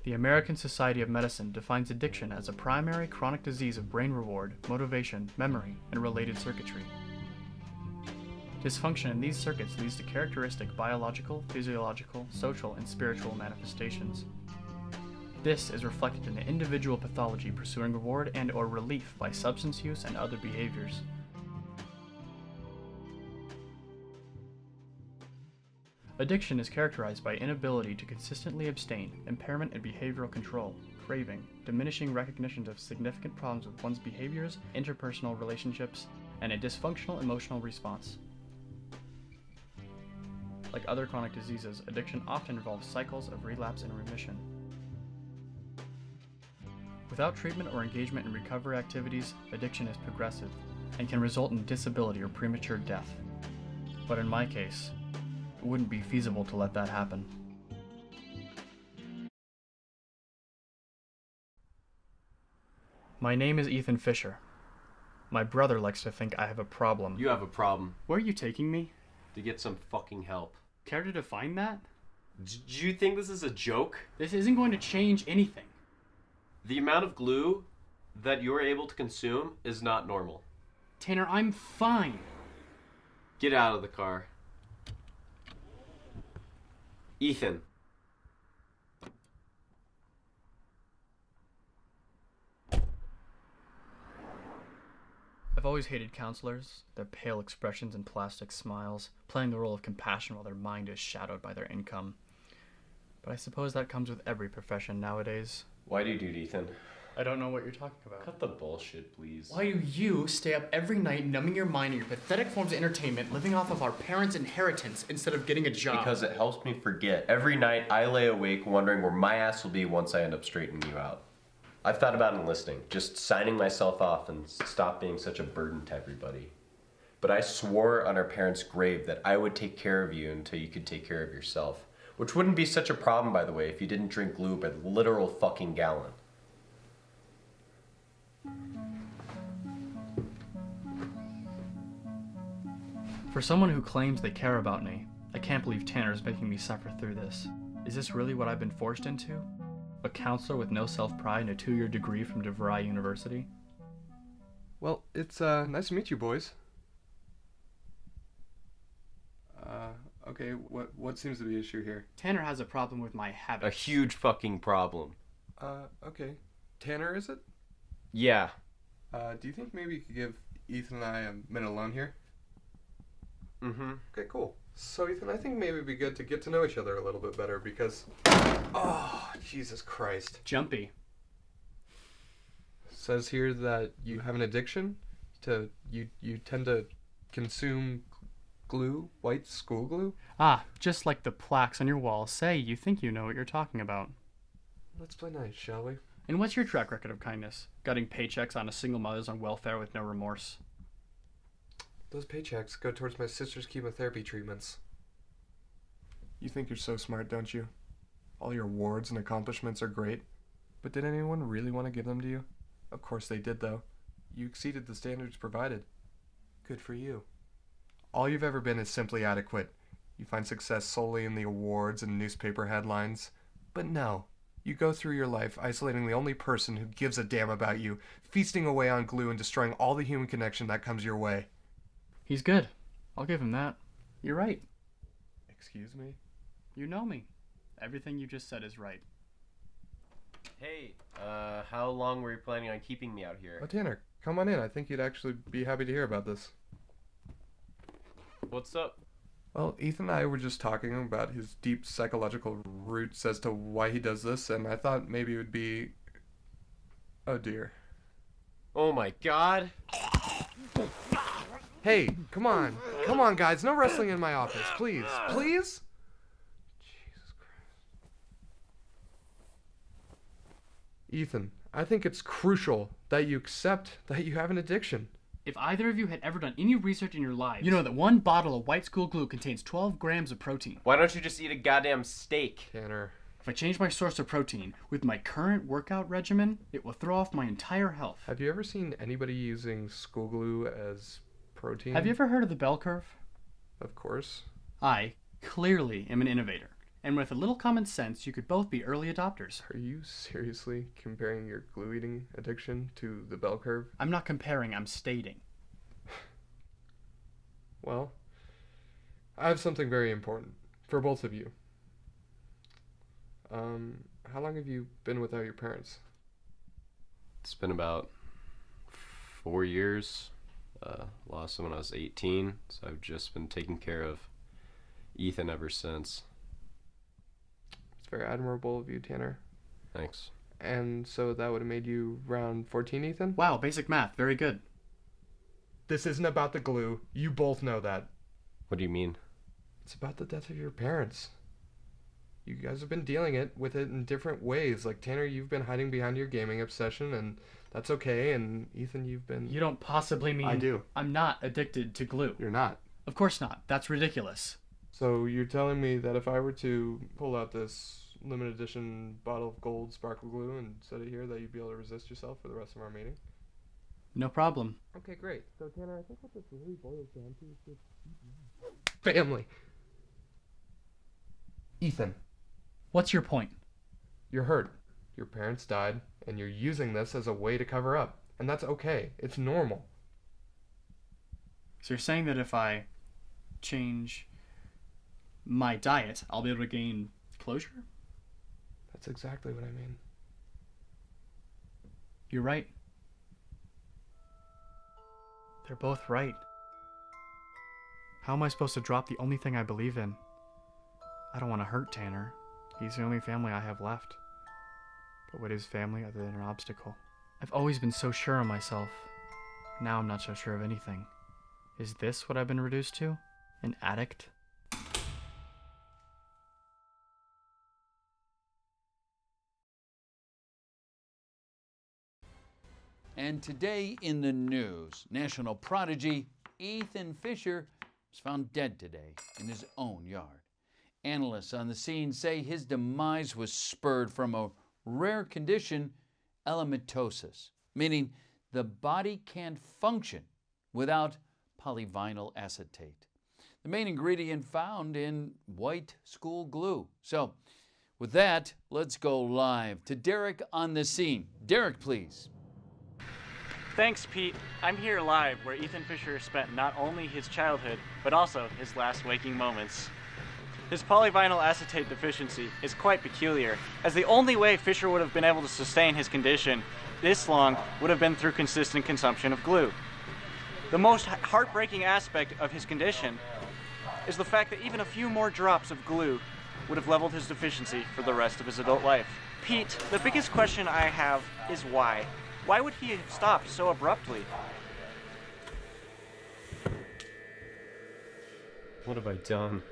The American Society of Medicine defines addiction as a primary chronic disease of brain reward, motivation, memory, and related circuitry. Dysfunction in these circuits leads to characteristic biological, physiological, social, and spiritual manifestations. This is reflected in the individual pathology pursuing reward and/or relief by substance use and other behaviors. Addiction is characterized by inability to consistently abstain, impairment in behavioral control, craving, diminishing recognition of significant problems with one's behaviors, interpersonal relationships, and a dysfunctional emotional response. Like other chronic diseases, addiction often involves cycles of relapse and remission. Without treatment or engagement in recovery activities, addiction is progressive and can result in disability or premature death. But in my case, it wouldn't be feasible to let that happen. My name is Ethan Fischer. My brother likes to think I have a problem. You have a problem. Where are you taking me? To get some fucking help. Care to define that? Do you think this is a joke? This isn't going to change anything. The amount of glue that you're able to consume is not normal. Tanner, I'm fine. Get out of the car. Ethan. I've always hated counselors, their pale expressions and plastic smiles, playing the role of compassion while their mind is shadowed by their income. But I suppose that comes with every profession nowadays. Why do you do it, Ethan? I don't know what you're talking about. Cut the bullshit, please. Why do you stay up every night numbing your mind in your pathetic forms of entertainment, living off of our parents' inheritance instead of getting a job? Because it helps me forget. Every night I lay awake wondering where my ass will be once I end up straightening you out. I've thought about enlisting, just signing myself off and stop being such a burden to everybody. But I swore on our parents' grave that I would take care of you until you could take care of yourself. Which wouldn't be such a problem, by the way, if you didn't drink glue by the literal fucking gallon. For someone who claims they care about me, I can't believe Tanner is making me suffer through this. Is this really what I've been forced into? A counselor with no self-pride and a 2-year degree from DeVry University? Well, it's nice to meet you, boys. Okay, what seems to be the issue here? Tanner has a problem with my habits. A huge fucking problem. Okay. Tanner, is it? Yeah. Do you think maybe you could give Ethan and I a minute alone here? Mm-hmm. Okay, cool. So, Ethan, I think maybe it'd be good to get to know each other a little bit better because... Oh, Jesus Christ. Jumpy. Says here that you have an addiction to... You tend to consume glue, white school glue? Ah, just like the plaques on your wall say you think you know what you're talking about. Let's play nice, shall we? And what's your track record of kindness? Gutting paychecks on a single mother's on welfare with no remorse. Those paychecks go towards my sister's chemotherapy treatments. You think you're so smart, don't you? All your awards and accomplishments are great. But did anyone really want to give them to you? Of course they did, though. You exceeded the standards provided. Good for you. All you've ever been is simply adequate. You find success solely in the awards and newspaper headlines. But no. You go through your life isolating the only person who gives a damn about you, feasting away on glue and destroying all the human connection that comes your way. He's good. I'll give him that. You're right. Excuse me? You know me. Everything you just said is right. Hey, how long were you planning on keeping me out here? Oh, Tanner, come on in. I think you'd actually be happy to hear about this. What's up? Well, Ethan and I were just talking about his deep psychological roots as to why he does this, and I thought maybe it would be... Oh, dear. Oh my god. Hey, come on. Come on, guys. No wrestling in my office. Please. Please? Jesus Christ. Ethan, I think it's crucial that you accept that you have an addiction. If either of you had ever done any research in your lives, you know that one bottle of white school glue contains 12 grams of protein. Why don't you just eat a goddamn steak? Tanner. If I change my source of protein with my current workout regimen, it will throw off my entire health. Have you ever seen anybody using school glue as protein? Have you ever heard of the bell curve? Of course. I clearly am an innovator, And with a little common sense, you could both be early adopters. Are you seriously comparing your glue eating addiction to the bell curve? I'm not comparing, I'm stating. Well, I have something very important for both of you. How long have you been without your parents? It's been about 4 years. Lost them when I was 18, so I've just been taking care of Ethan ever since. It's very admirable of you, Tanner. Thanks. And so that would have made you around 14, Ethan? Wow, basic math, very good. This isn't about the glue. You both know that. What do you mean? It's about the death of your parents. You guys have been dealing with it in different ways. Like, Tanner, you've been hiding behind your gaming obsession, and that's okay. And Ethan, you've been... You don't possibly mean... I do. I'm not addicted to glue. You're not. Of course not. That's ridiculous. So you're telling me that if I were to pull out this limited edition bottle of gold sparkle glue and set it here, that you'd be able to resist yourself for the rest of our meeting? No problem. Okay, great. So, Tanner, I think what this really boils down to is just... family. Ethan. What's your point? You're hurt. Your parents died, and you're using this as a way to cover up. And that's okay. It's normal. So you're saying that if I change my diet, I'll be able to gain closure? That's exactly what I mean. You're right. They're both right. How am I supposed to drop the only thing I believe in? I don't want to hurt Tanner. He's the only family I have left. But what is family other than an obstacle? I've always been so sure of myself. Now I'm not so sure of anything. Is this what I've been reduced to? An addict? And today in the news, National Prodigy Ethan Fischer was found dead today in his own yard. Analysts on the scene say his demise was spurred from a rare condition, elephantiasis, meaning the body can't function without polyvinyl acetate, the main ingredient found in white school glue. So, with that, let's go live to Derek on the scene. Derek, please. Thanks, Pete. I'm here live where Ethan Fischer spent not only his childhood, but also his last waking moments. His polyvinyl acetate deficiency is quite peculiar, as the only way Fischer would have been able to sustain his condition this long would have been through consistent consumption of glue. The most heartbreaking aspect of his condition is the fact that even a few more drops of glue would have leveled his deficiency for the rest of his adult life. Pete, the biggest question I have is why? Why would he have stopped so abruptly? What have I done?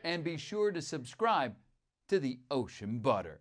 And be sure to subscribe to the Ocean Butter.